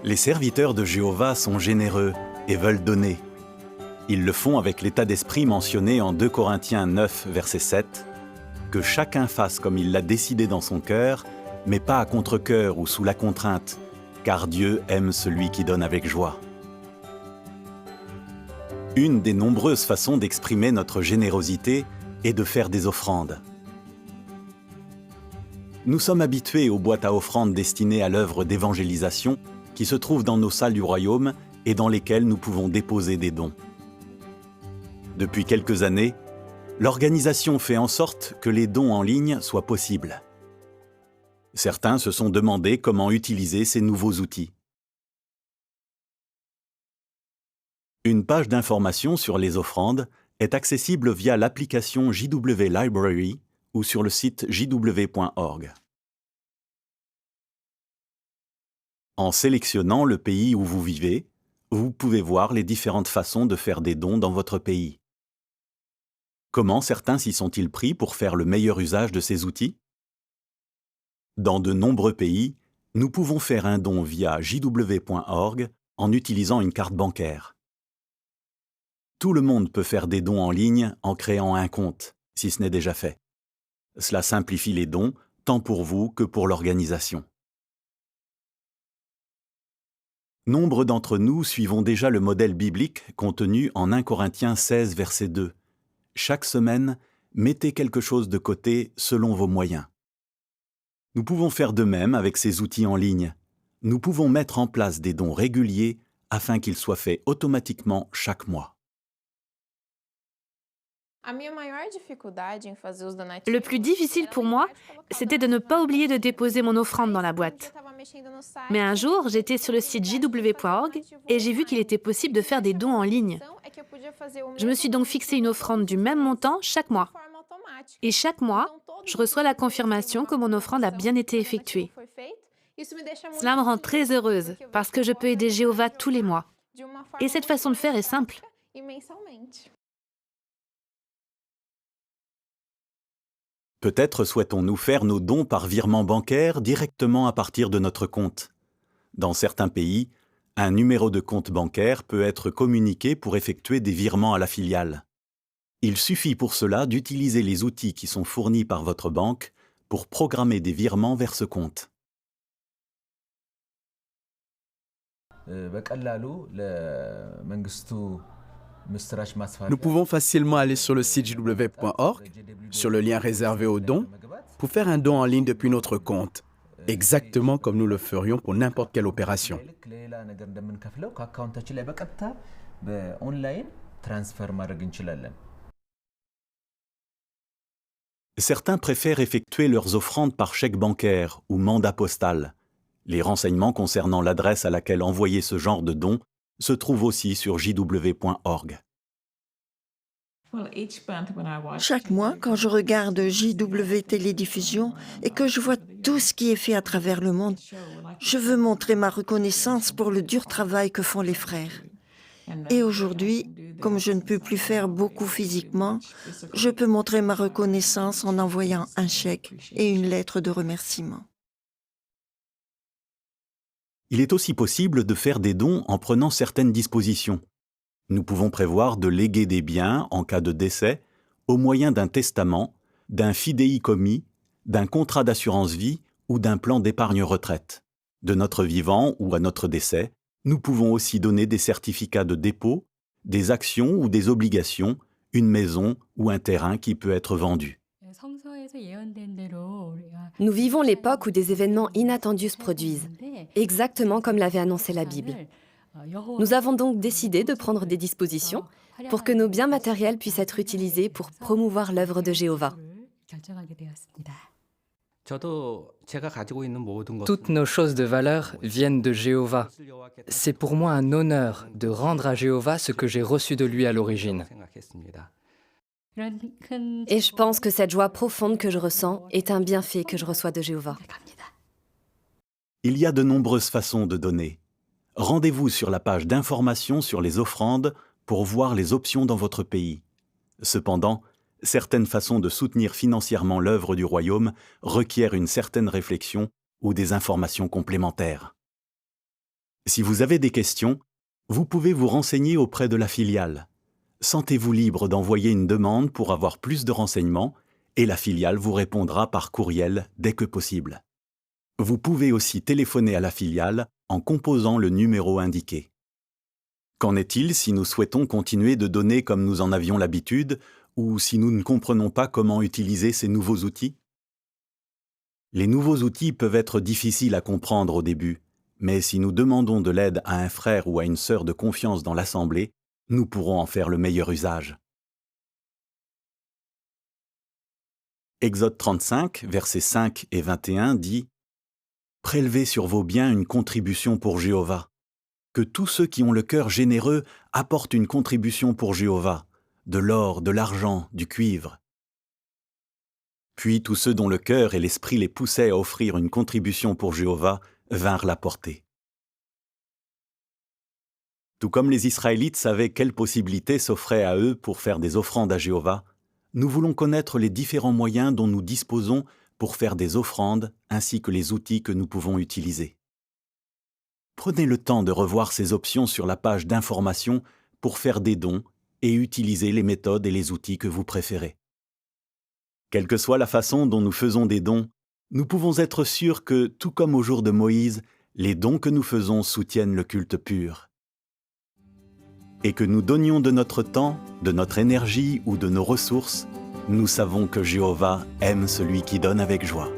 Les serviteurs de Jéhovah sont généreux et veulent donner. Ils le font avec l'état d'esprit mentionné en 2 Corinthiens 9, verset 7, « Que chacun fasse comme il l'a décidé dans son cœur, mais pas à contre-cœur ou sous la contrainte, car Dieu aime celui qui donne avec joie. » Une des nombreuses façons d'exprimer notre générosité est de faire des offrandes. Nous sommes habitués aux boîtes à offrandes destinées à l'œuvre d'évangélisation qui se trouvent dans nos salles du royaume et dans lesquelles nous pouvons déposer des dons. Depuis quelques années, l'organisation fait en sorte que les dons en ligne soient possibles. Certains se sont demandé comment utiliser ces nouveaux outils. Une page d'information sur les offrandes est accessible via l'application JW Library ou sur le site jw.org. En sélectionnant le pays où vous vivez, vous pouvez voir les différentes façons de faire des dons dans votre pays. Comment certains s'y sont-ils pris pour faire le meilleur usage de ces outils? Dans de nombreux pays, nous pouvons faire un don via jw.org en utilisant une carte bancaire. Tout le monde peut faire des dons en ligne en créant un compte, si ce n'est déjà fait. Cela simplifie les dons, tant pour vous que pour l'organisation. Nombre d'entre nous suivons déjà le modèle biblique contenu en 1 Corinthiens 16, verset 2. Chaque semaine, mettez quelque chose de côté selon vos moyens. Nous pouvons faire de même avec ces outils en ligne. Nous pouvons mettre en place des dons réguliers afin qu'ils soient faits automatiquement chaque mois. Le plus difficile pour moi, c'était de ne pas oublier de déposer mon offrande dans la boîte. Mais un jour, j'étais sur le site jw.org et j'ai vu qu'il était possible de faire des dons en ligne. Je me suis donc fixé une offrande du même montant chaque mois. Et chaque mois, je reçois la confirmation que mon offrande a bien été effectuée. Cela me rend très heureuse parce que je peux aider Jéhovah tous les mois. Et cette façon de faire est simple. Peut-être souhaitons-nous faire nos dons par virement bancaire directement à partir de notre compte. Dans certains pays, un numéro de compte bancaire peut être communiqué pour effectuer des virements à la filiale. Il suffit pour cela d'utiliser les outils qui sont fournis par votre banque pour programmer des virements vers ce compte. Nous pouvons facilement aller sur le site jw.org, sur le lien réservé aux dons, pour faire un don en ligne depuis notre compte, exactement comme nous le ferions pour n'importe quelle opération. Certains préfèrent effectuer leurs offrandes par chèque bancaire ou mandat postal. Les renseignements concernant l'adresse à laquelle envoyer ce genre de dons se trouvent aussi sur jw.org. Chaque mois, quand je regarde JW Télédiffusion et que je vois tout ce qui est fait à travers le monde, je veux montrer ma reconnaissance pour le dur travail que font les frères. Et aujourd'hui, comme je ne peux plus faire beaucoup physiquement, je peux montrer ma reconnaissance en envoyant un chèque et une lettre de remerciement. Il est aussi possible de faire des dons en prenant certaines dispositions. Nous pouvons prévoir de léguer des biens en cas de décès au moyen d'un testament, d'un fidéicommis, d'un contrat d'assurance vie ou d'un plan d'épargne retraite. De notre vivant ou à notre décès, nous pouvons aussi donner des certificats de dépôt, des actions ou des obligations, une maison ou un terrain qui peut être vendu. Nous vivons l'époque où des événements inattendus se produisent, exactement comme l'avait annoncé la Bible. Nous avons donc décidé de prendre des dispositions pour que nos biens matériels puissent être utilisés pour promouvoir l'œuvre de Jéhovah. Toutes nos choses de valeur viennent de Jéhovah. C'est pour moi un honneur de rendre à Jéhovah ce que j'ai reçu de lui à l'origine. Et je pense que cette joie profonde que je ressens est un bienfait que je reçois de Jéhovah. Il y a de nombreuses façons de donner. Rendez-vous sur la page d'information sur les offrandes pour voir les options dans votre pays. Cependant, certaines façons de soutenir financièrement l'œuvre du royaume requièrent une certaine réflexion ou des informations complémentaires. Si vous avez des questions, vous pouvez vous renseigner auprès de la filiale. Sentez-vous libre d'envoyer une demande pour avoir plus de renseignements et la filiale vous répondra par courriel dès que possible. Vous pouvez aussi téléphoner à la filiale en composant le numéro indiqué. Qu'en est-il si nous souhaitons continuer de donner comme nous en avions l'habitude ou si nous ne comprenons pas comment utiliser ces nouveaux outils? Les nouveaux outils peuvent être difficiles à comprendre au début, mais si nous demandons de l'aide à un frère ou à une sœur de confiance dans l'Assemblée, nous pourrons en faire le meilleur usage. Exode 35, versets 5 et 21 dit « Prélevez sur vos biens une contribution pour Jéhovah. Que tous ceux qui ont le cœur généreux apportent une contribution pour Jéhovah, de l'or, de l'argent, du cuivre. » Puis tous ceux dont le cœur et l'esprit les poussaient à offrir une contribution pour Jéhovah vinrent l'apporter. Tout comme les Israélites savaient quelles possibilités s'offraient à eux pour faire des offrandes à Jéhovah, nous voulons connaître les différents moyens dont nous disposons pour faire des offrandes ainsi que les outils que nous pouvons utiliser. Prenez le temps de revoir ces options sur la page d'information pour faire des dons et utiliser les méthodes et les outils que vous préférez. Quelle que soit la façon dont nous faisons des dons, nous pouvons être sûrs que, tout comme au jour de Moïse, les dons que nous faisons soutiennent le culte pur. Et que nous donnions de notre temps, de notre énergie ou de nos ressources, nous savons que Jéhovah aime celui qui donne avec joie.